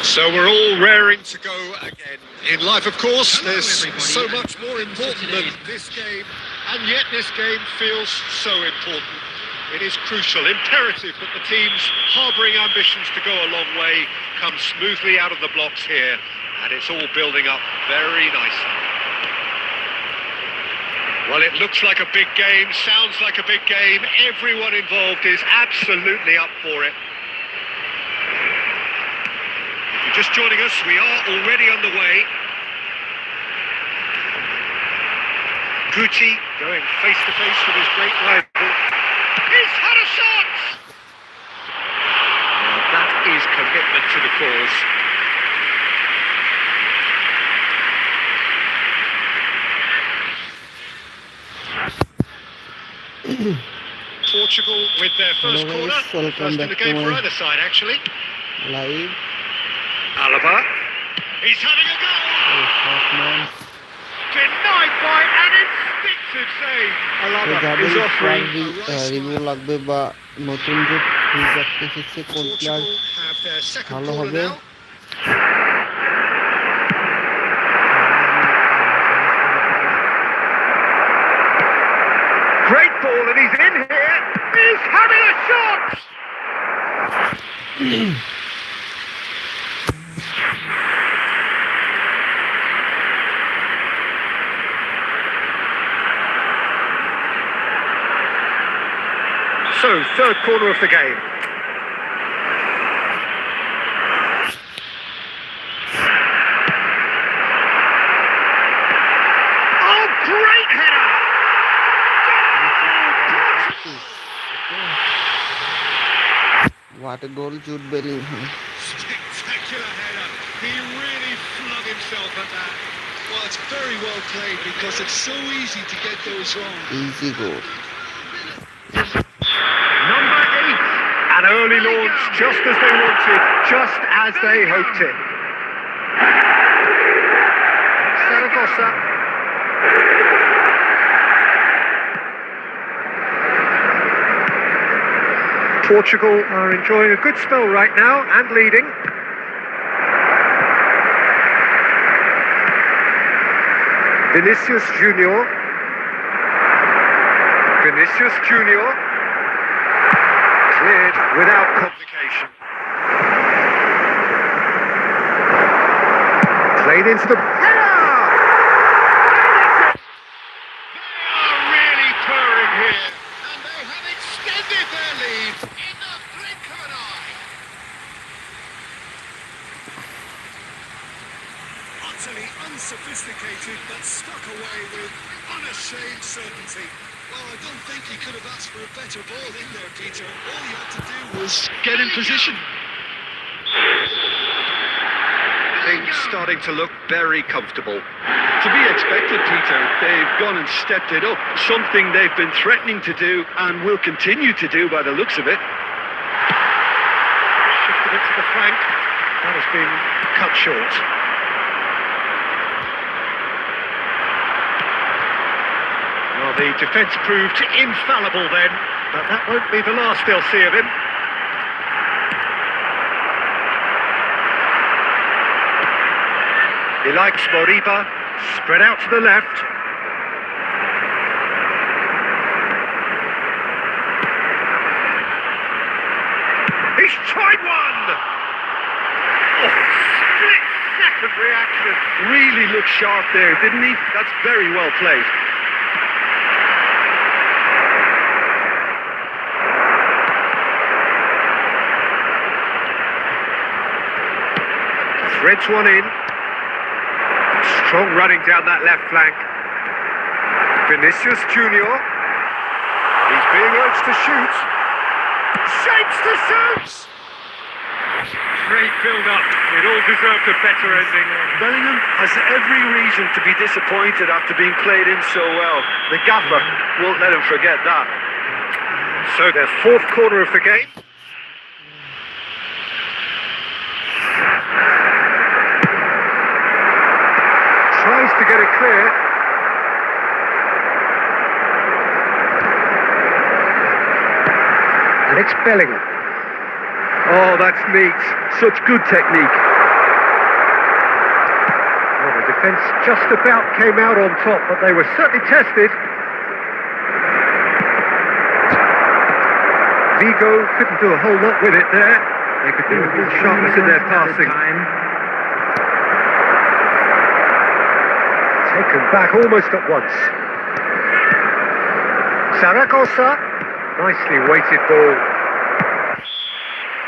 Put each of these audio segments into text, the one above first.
So we're all raring to go again. In life, of course, there's so much more important than this game, and yet this game feels so important. It is crucial, imperative that the teams harbouring ambitions to go a long way come smoothly out of the blocks here, and it's all building up very nicely. Well, it looks like a big game, sounds like a big game. Everyone involved is absolutely up for it. If you're just joining us, we are already underway. Gucci going face-to-face with his great rival. He's had a shot! Now that is commitment to the cause. Portugal with their first corner. First in the game for either side, actually. Live. Alaba. He's having a goal! Denied by an instinctive save. Alaba is offering review লাগবে বা নতুন যে ফিজ আসছে কোন player ভালো হবে great ball and he's in here. He's having a shot. So, third corner of the game. Oh, great header! What a goal, Jude Bellingham. Spectacular header. He really flung himself at that. Well, it's very well played because it's so easy to get those wrong. Easy goal. An early launch, just as they wanted, just as they hoped it. Zaragoza. Portugal are enjoying a good spell right now and leading. Vinicius Junior. Cleared without complication. Played into the... Header! They are really purring here. And they have extended their lead in the blink of an eye. Utterly unsophisticated, but stuck away with unashamed certainty. Well, I don't think he could have asked for a better ball in there, Peter. All he had to do was Get in position. Things starting to look very comfortable. To be expected, Peter. They've gone and stepped it up. Something they've been threatening to do and will continue to do by the looks of it. Shifted it to the flank. That has been cut short. Well, the defence proved infallible then, but that won't be the last they'll see of him. He likes Moriba, spread out to the left. He's tried one! Oh, split-second reaction. Really looked sharp there, didn't he? That's very well played. Threads one in. Strong running down that left flank. Vinicius Junior. He's being urged to shoot. Shapes to shoot! Great build-up. It all deserved a better ending. Bellingham has every reason to be disappointed after being played in so well. The gaffer won't let him forget that. So their fourth corner of the game. Tries to get it clear. And it's Bellingham. Oh, that's neat. Such good technique. defence just about came out on top, but they were certainly tested. Vigo couldn't do a whole lot with it there. They could do with more sharpness in their passing. Taken back almost at once. Zaragoza, nicely weighted ball.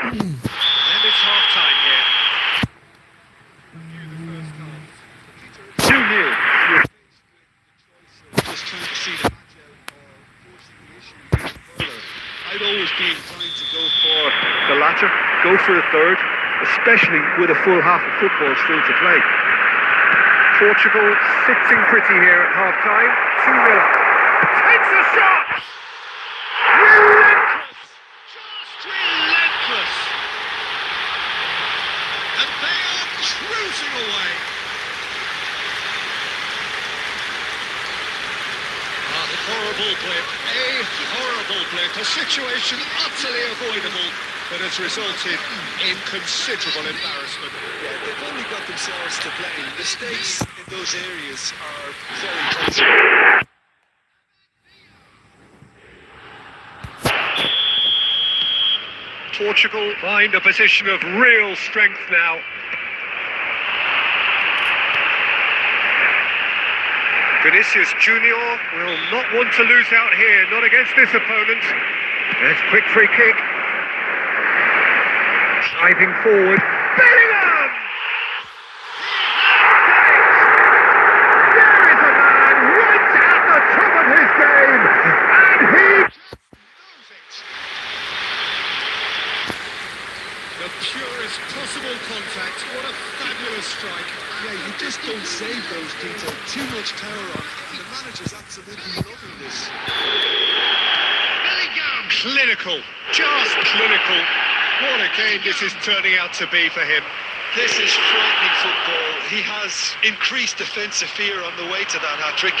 And it's half-time here. 2-0. Just trying to see the match out or forcing the issue further. I'd always be inclined to go for The latter, go for a third, especially with a full half of football still to play. Portugal sitting pretty here at half-time. 2-0 up. Takes a shot! Relentless! Just relentless! and they are cruising away. A horrible blip, a situation utterly avoidable that has resulted in considerable embarrassment. Yeah, they've only got themselves to blame. Mistakes in those areas are very possible. Portugal find a position of real strength now. Vinicius Junior will not want to lose out here, not against this opponent. There's a quick free kick. Driving forward. Bellingham! There is a man right at the top of his game, and he knows it. The purest possible contact. What a fabulous strike. Yeah, you just don't save those, Peter. Too much power on. The manager's absolutely loving this. Bellingham! Clinical. Just clinical. What a game this is turning out to be for him. This is frightening football. He has increased defensive fear on the way to that hat-trick.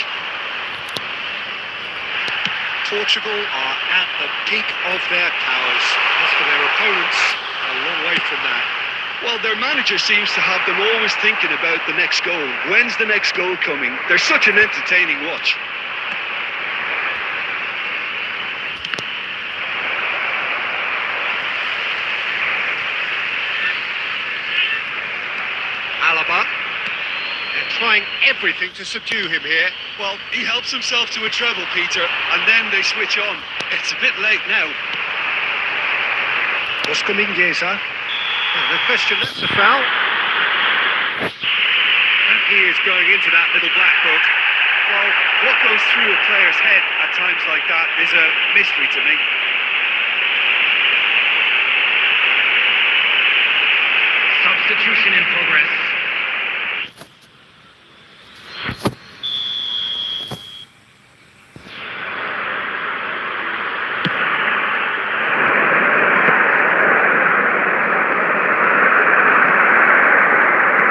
Portugal are at the peak of their powers. As for their opponents, a long way from that. Well, their manager seems to have them always thinking about the next goal. When's the next goal coming? They're such an entertaining watch. Alaba. They're trying everything to subdue him here. Well, he helps himself to a treble, Peter, and then they switch on. It's a bit late now. Oscar Mingueza. No question, that's a foul. And he is going into that little black book. Well, what goes through a player's head at times like that is a mystery to me. Substitution in progress.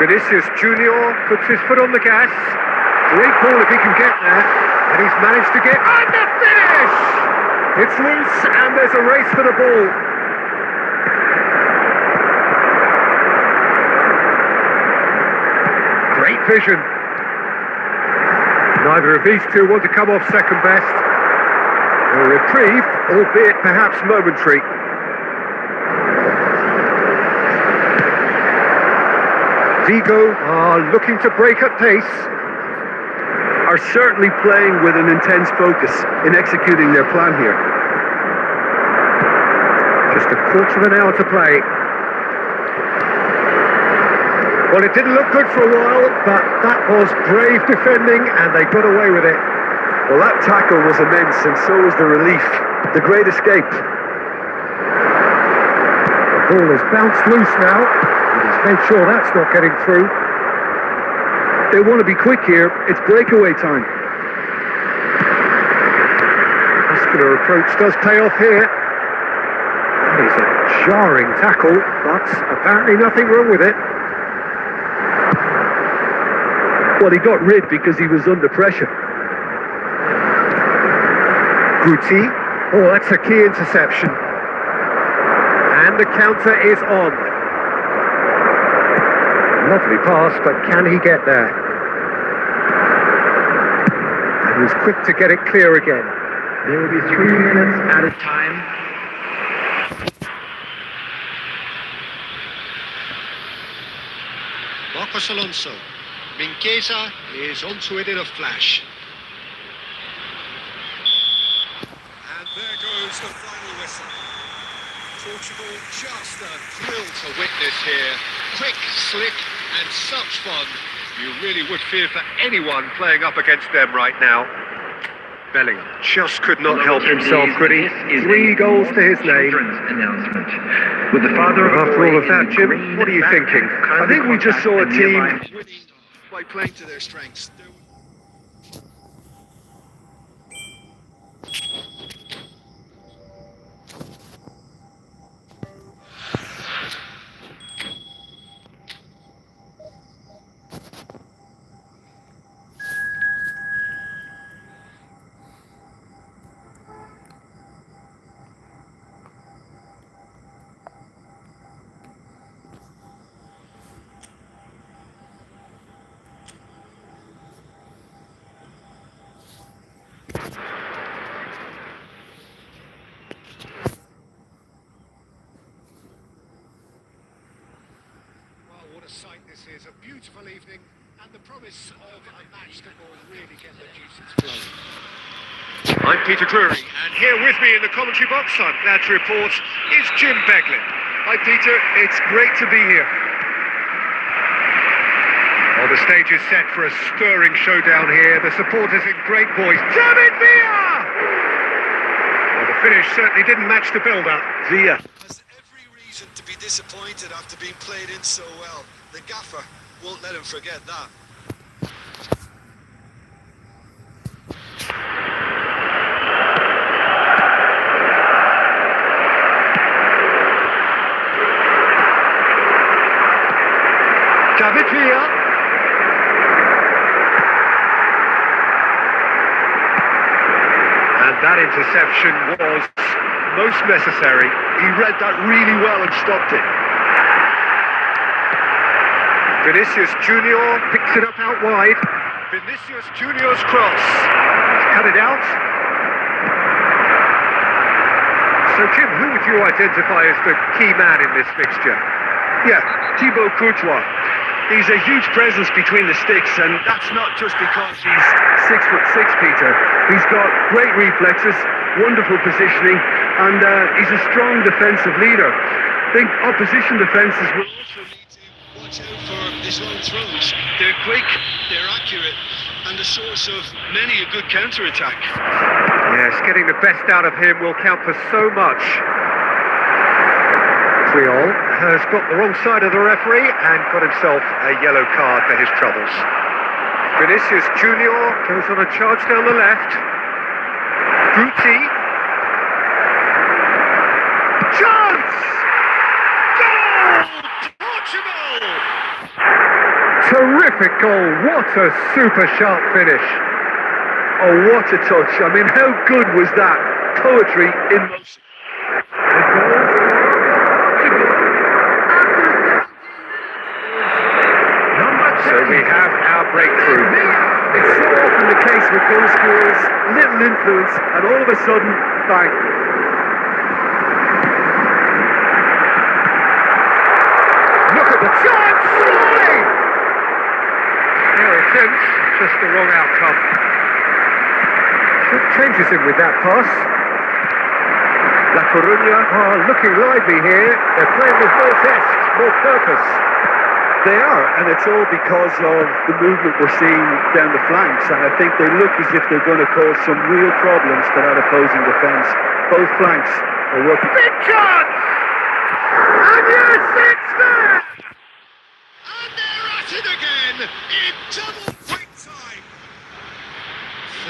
Vinicius Junior puts his foot on the gas. Great ball if he can get there. And he's managed to get... And the finish! It's loose and there's a race for the ball. Great vision. Neither of these two want to come off second best. A reprieve, albeit perhaps momentary. Vigo are looking to break at pace. Are certainly playing with an intense focus in executing their plan here. Just a quarter of an hour to play. Well, it didn't look good for a while, but that was brave defending and they got away with it. Well, that tackle was immense, and so was the relief. The great escape. The ball is bounced loose now. He's made sure that's not getting through. They want to be quick here. It's breakaway time. Muscular approach does pay off here. That is a jarring tackle, but apparently nothing wrong with it. Well, he got rid because he was under pressure. Guti. Oh, that's a key interception. And the counter is on. Lovely pass, but can he get there? He was quick to get it clear again. There will be 3 minutes at a time. Marcos Alonso. Mingueza is onto it in a flash. And there goes the final whistle. Portugal just a Thrill to witness here. Quick, slick, and such fun. You really would fear for anyone playing up against them right now. Bellingham just could not help himself, could he? 3 goals to his name. Announcement. With the father of After all of that, Jim, what are you thinking? I think we just saw a team winning by playing to their strengths. What a sight this is, a beautiful evening, and the promise of a match that will really get the juices flowing. I'm Peter Drury, and here with me in the commentary box, I'm glad to report, is Jim Beglin. Hi Peter, it's great to be here. Well, the stage is set for a stirring showdown here, the supporters in great voice. David Villa! Well, the finish certainly didn't match the build-up. Villa. Has every reason to be disappointed after being played in so well. The gaffer won't let him forget that. David Villa. And that interception was most necessary. He read that really well and stopped it. Vinicius Junior picks it up out wide. Vinicius Junior's cross. He's cut it out. So Jim, who would you identify as the key man in this fixture? Yeah, Thibaut Courtois. He's a huge presence between the sticks, and that's not just because he's 6'6", Peter. He's got great reflexes, wonderful positioning, and he's a strong defensive leader. I think opposition defences will Also need to watch out for his long throws. They're quick, they're accurate, and a source of many a good counter-attack. Yes, getting the best out of him will count for so much. Triol has got the wrong side of the referee and got himself a yellow card for his troubles. Vinicius Junior goes on a charge down the left. Guti. Chance! Goal! Portugal! Terrific goal. What a super sharp finish. Oh, what a touch. I mean, how good was that? Poetry in motion. So we have our breakthrough. It's so often the case with goal scorers, little influence, and all of a sudden, bang. Look at the chance! Surely! Their attempts, just the wrong outcome. Changes him with that pass. La Coruña are looking lively here. They're playing with more zest, more purpose. They are, and it's all because of the movement we're seeing down the flanks, and I think they look as if they're going to cause some real problems to that opposing defence. Both flanks are working. Big chance! And yes, it's there! And they're at it again in double quick time.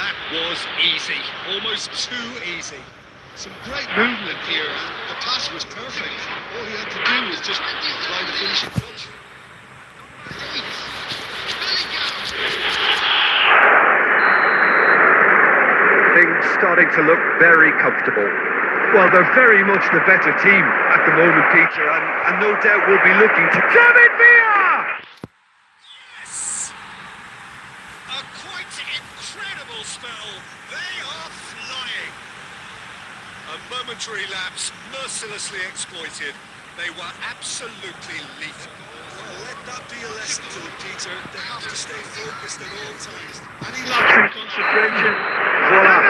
That was easy, almost too easy. Some great movement here, and the pass was perfect. All he had to do was just apply the finishing touch. Things starting to look very comfortable. Well, they're very much the better team at the moment, Peter, and no doubt will be looking to... David Villa! Yes! A quite incredible spell Momentary lapse, mercilessly exploited. They were absolutely lethal. Well, let that be a lesson to them, Peter. They have to stay focused at all times. And he Lapse in concentration. Voila.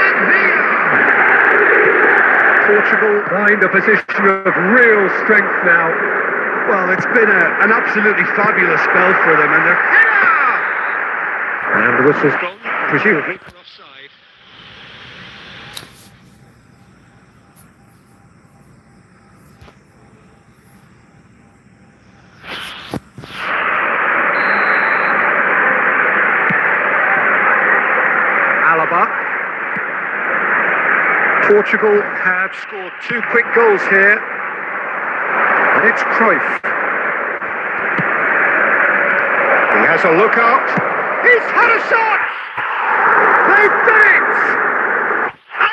Portugal find a position of real strength now. Well, it's been an absolutely fabulous spell for them, and they're... And the whistle's gone, presumably for offside. Portugal have scored 2 quick goals here, and it's Cruyff. He has a look up. He's had a shot! They've done it!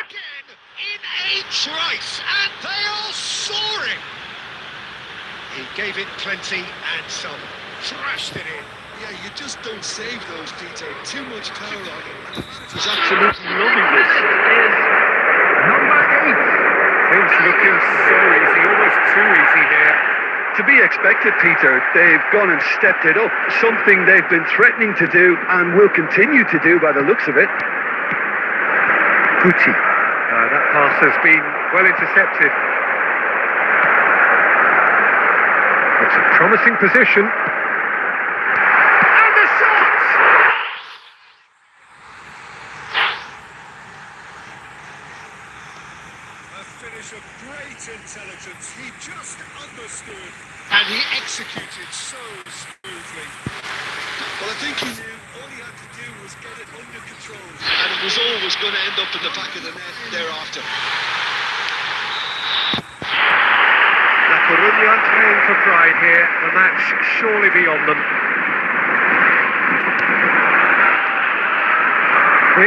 Again, in a trice, and they are soaring! He gave it plenty and some. Thrashed it in. Yeah, you just don't save those, Peter. Too much power on them. He's absolutely loving this. Number 8. Things looking so easy, almost too easy here. To be expected, Peter. They've gone and stepped it up. Something they've been threatening to do and will continue to do by the looks of it. Guti. That pass has been well intercepted. It's a promising position. And the shot! A finish of great intelligence. He just understood. And he executed so smoothly. Well, I think he knew all he had to do was get it under control. And it was always going to end up in the back of the net thereafter. La Coruña playing for pride here. The match surely beyond them.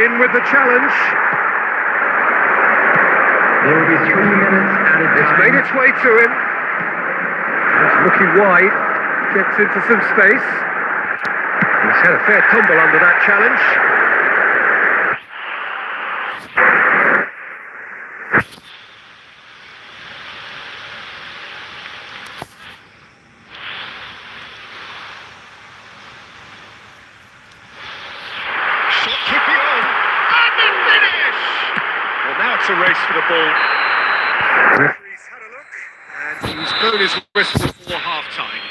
In with the challenge. There will be 3 minutes added time. It's made its way to him. It's looking wide. Gets into some space. He's had a fair tumble under that challenge. Shot could be on. And the finish! Well, now it's a race for the ball. Referee's had a look, and he's blown his whistle before half-time.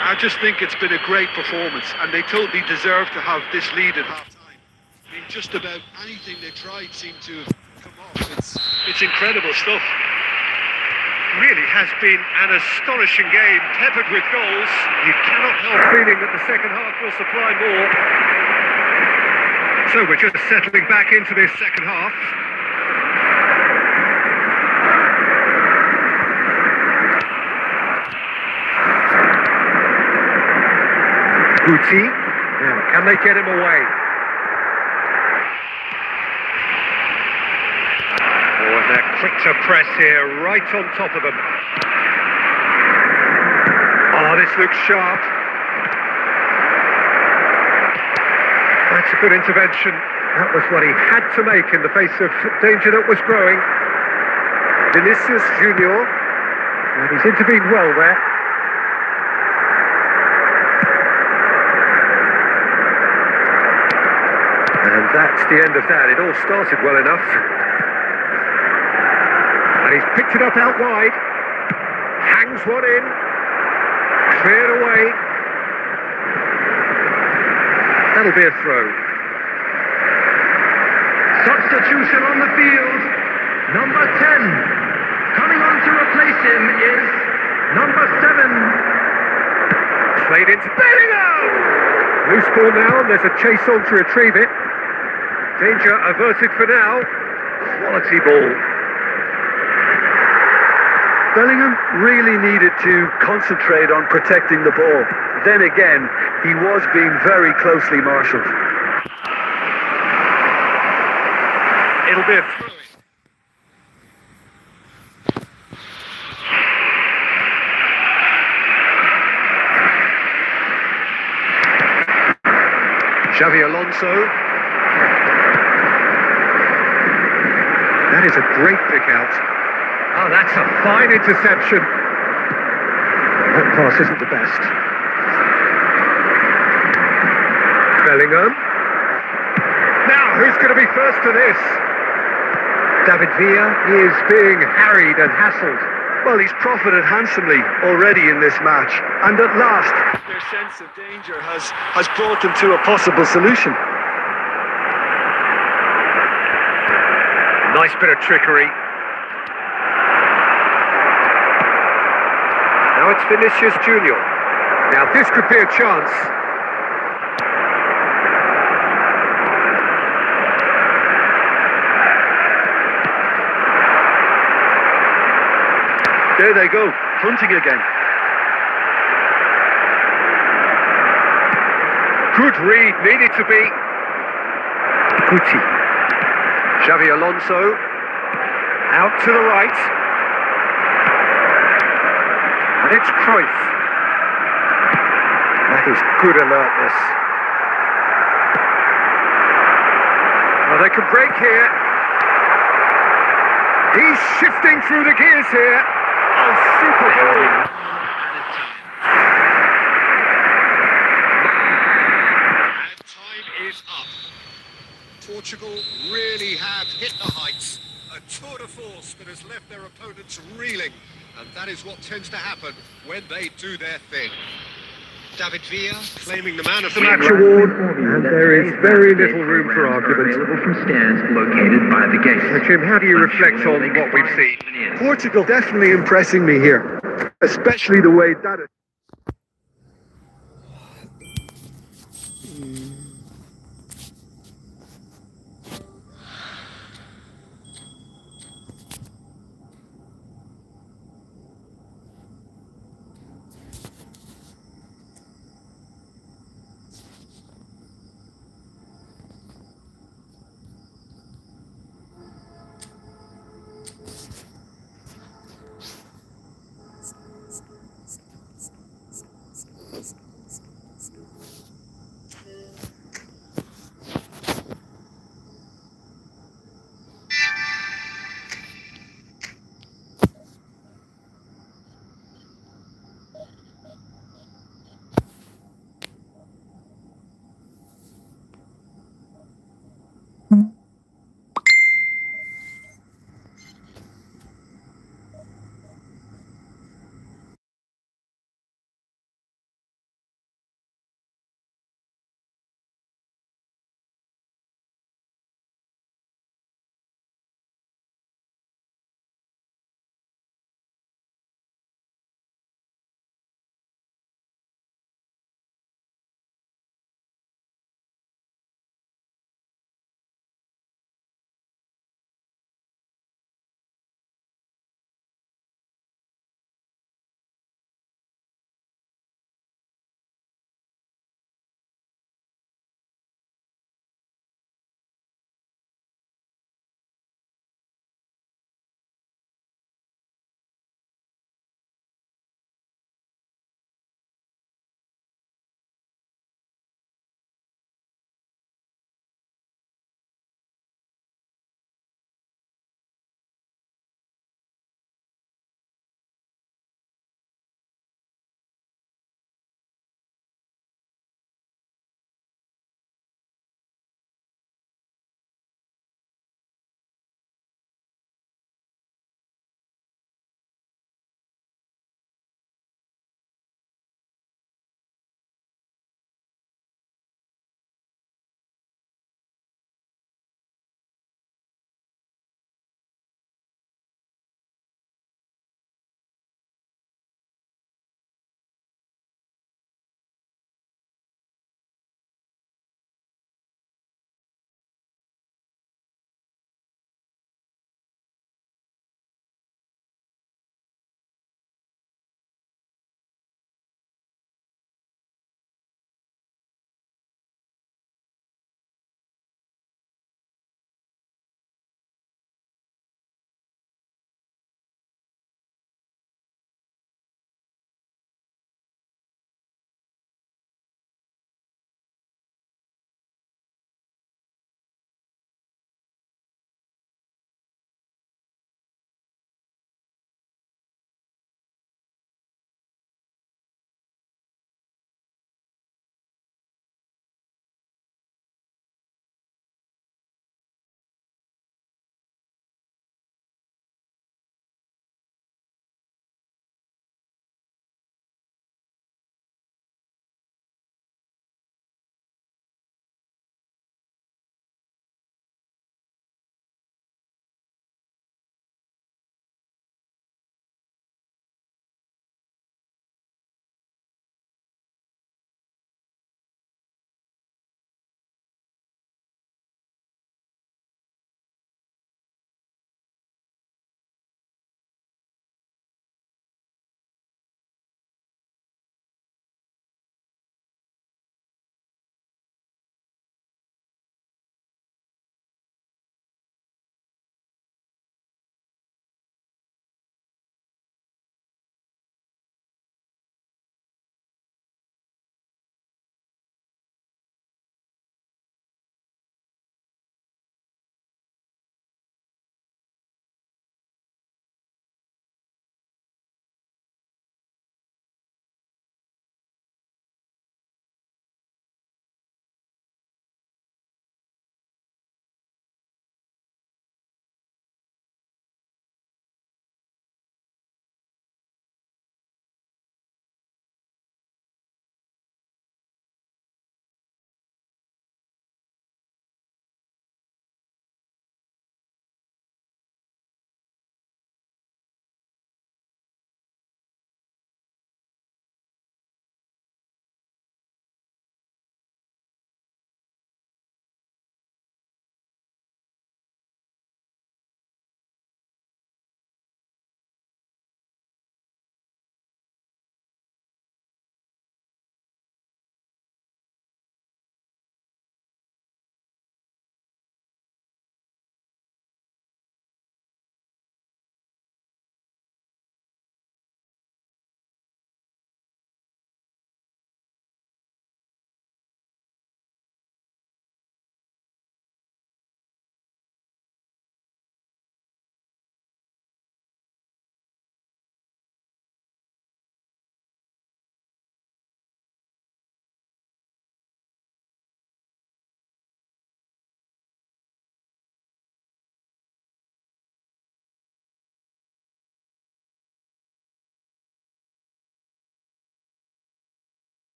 I just think it's been a great performance, and they totally deserve to have this lead at half-time. I mean, just about anything they tried seemed to have come off. It's incredible stuff. Really has been an astonishing game, peppered with goals. You cannot help feeling that the second half will supply more. So we're just settling back into this second half. Guti. Now, can they get him away? Oh, and they're quick to press here, right on top of them. Oh, this looks sharp. That's a good intervention. That was what he had to make in the face of danger that was growing. Vinicius Junior. And he's intervened well there. And that's the end of that. It all started well enough. And he's picked it up out wide. Hangs one in. Cleared away. That'll be a throw. Substitution on the field. Number 10. Coming on to replace him is number 7. Played into Bellingham! Loose ball now, and there's a chase on to retrieve it. Danger averted for now. Quality ball. Bellingham really needed to concentrate on protecting the ball. Then again, he was being very closely marshalled. It'll be a throw. Xavi Alonso. That is a great pick out. Oh, that's a fine interception. That pass isn't the best. Bellingham. Now, who's going to be first to this? David Villa is being harried and hassled. Well, he's profited handsomely already in this match. And at last, their sense of danger has brought them to a possible solution. Nice bit of trickery. Now it's Vinicius Junior. Now this could be a chance. There they go, hunting again. Good read, needed to be. Guti. Xavi Alonso. Out to the right. And it's Cruyff. That is good alertness. Well, they can break here. He's shifting through the gears here. Oh, super ball. And time is up. Portugal really have hit the heights. A tour de force that has left their opponents reeling. And that is what tends to happen when they do their thing. David Villa claiming the man of the match Award, and there is very little room for argument. Available from stands located by the gate. Jim, how do you reflect on what we've seen? Portugal definitely impressing me here, especially the way that.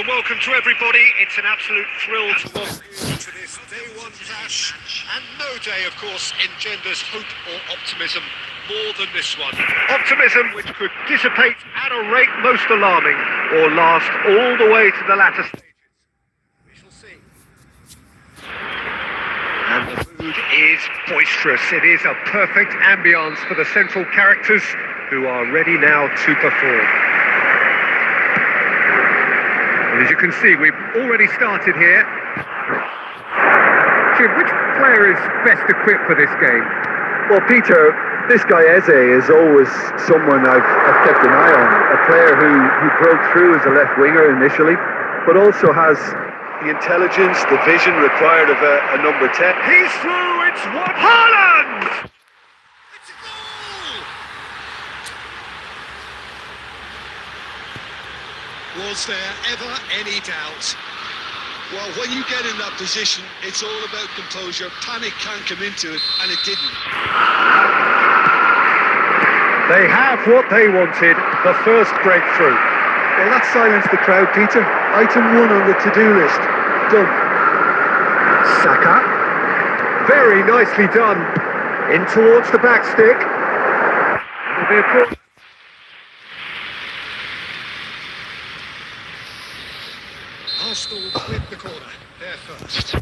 and welcome to everybody. It's an absolute thrill to welcome you to this day one clash. And no day, of course, engenders hope or optimism more than this one. Optimism which could dissipate at a rate most alarming or last all the way to the latter stages. We shall see. And the mood is boisterous. It is a perfect ambience for the central characters who are ready now to perform. And as you can see, we've already started here. Jim, which player is best equipped for this game? Well, Peter, this guy Eze is always someone I've kept an eye on. A player who broke through as a left winger initially, but also has the intelligence, the vision required of a number 10. He's through, it's one. Haaland! It's a goal! Was there ever any doubt? Well, when you get in that position, it's all about composure. Panic can't come into it, and it didn't. They have what they wanted, the first breakthrough. Well, that silenced the crowd, Peter. Item 1 on the to-do list. Done. Saka. Very nicely done. In towards the back stick. It'll be a corner. Arsenal with the corner. They're first.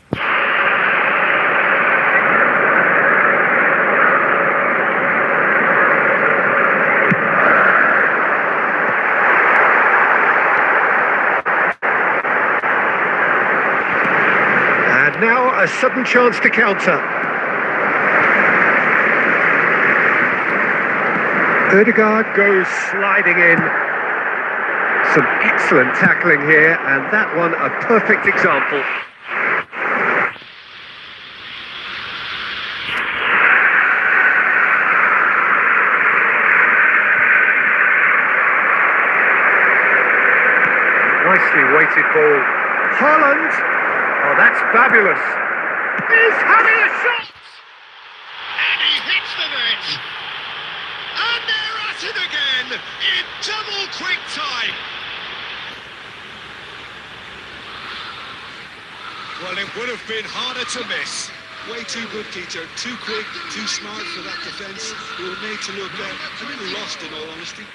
And now a sudden chance to counter. Ødegaard goes sliding in. Some excellent tackling here, and that one a perfect example. Nicely weighted ball. Haaland! Oh, that's fabulous. He's having a shot! And he hits the net. And they're at it again in double quick time. Well, it would have been harder to miss. Way too good, Peter. Too quick, too smart for that defence. We were made to look a little lost, in all honesty.